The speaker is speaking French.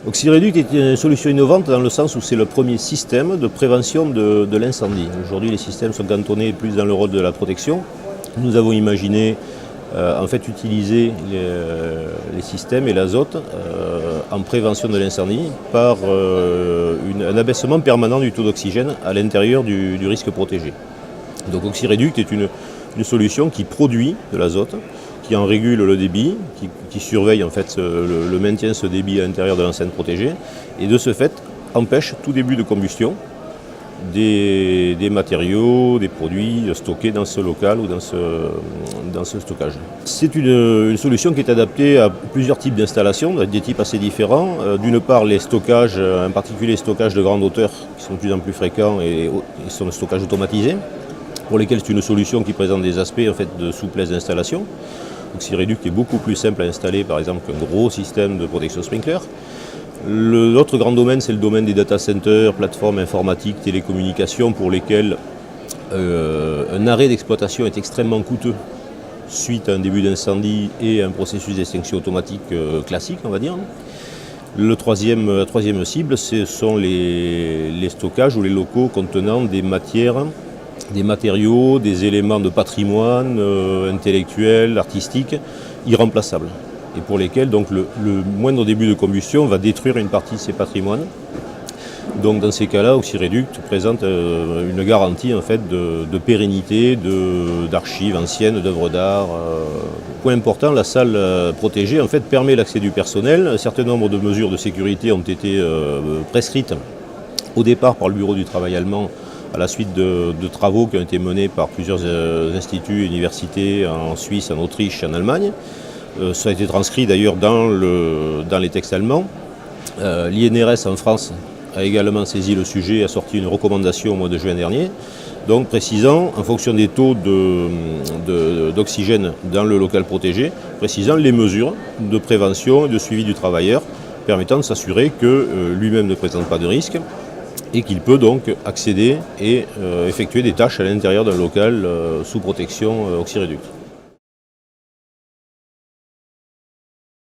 Oxyreduct est une solution innovante dans le sens où c'est le premier système de prévention de l'incendie. Aujourd'hui, les systèmes sont cantonnés plus dans le rôle de la protection. Nous avons imaginé utiliser les systèmes et l'azote en prévention de l'incendie par un abaissement permanent du taux d'oxygène à l'intérieur du risque protégé. Donc Oxyreduct est une solution qui produit de l'azote, qui en régule le débit, qui surveille en fait le maintien de ce débit à l'intérieur de l'enceinte protégée et de ce fait empêche tout début de combustion des matériaux, des produits stockés dans ce local ou dans ce stockage. C'est une solution qui est adaptée à plusieurs types d'installations, des types assez différents. D'une part, les stockages, en particulier les stockages de grande hauteur, qui sont de plus en plus fréquents et sont des stockages automatisés, pour lesquels c'est une solution qui présente des aspects en fait, de souplesse d'installation. Oxyreduct est beaucoup plus simple à installer, par exemple, qu'un gros système de protection sprinkler. L'autre grand domaine, c'est le domaine des data centers, plateformes informatiques, télécommunications, pour lesquelles un arrêt d'exploitation est extrêmement coûteux suite à un début d'incendie et un processus d'extinction automatique classique, on va dire. La troisième cible, ce sont les stockages ou les locaux contenant des matériaux, des éléments de patrimoine intellectuel, artistique, irremplaçables. Et pour lesquels donc, le moindre début de combustion va détruire une partie de ces patrimoines. Donc dans ces cas-là, Oxyreduct présente une garantie en fait, de pérennité d'archives anciennes, d'œuvres d'art. Point important, la salle protégée en fait, permet l'accès du personnel. Un certain nombre de mesures de sécurité ont été prescrites au départ par le Bureau du travail allemand à la suite de travaux qui ont été menés par plusieurs instituts et universités en Suisse, en Autriche et en Allemagne. Ça a été transcrit d'ailleurs dans les textes allemands. L'INRS en France a également saisi le sujet et a sorti une recommandation au mois de juin dernier, donc précisant, en fonction des taux d'oxygène dans le local protégé, précisant les mesures de prévention et de suivi du travailleur, permettant de s'assurer que lui-même ne présente pas de risque et qu'il peut donc accéder et effectuer des tâches à l'intérieur d'un local sous protection Oxyreduct.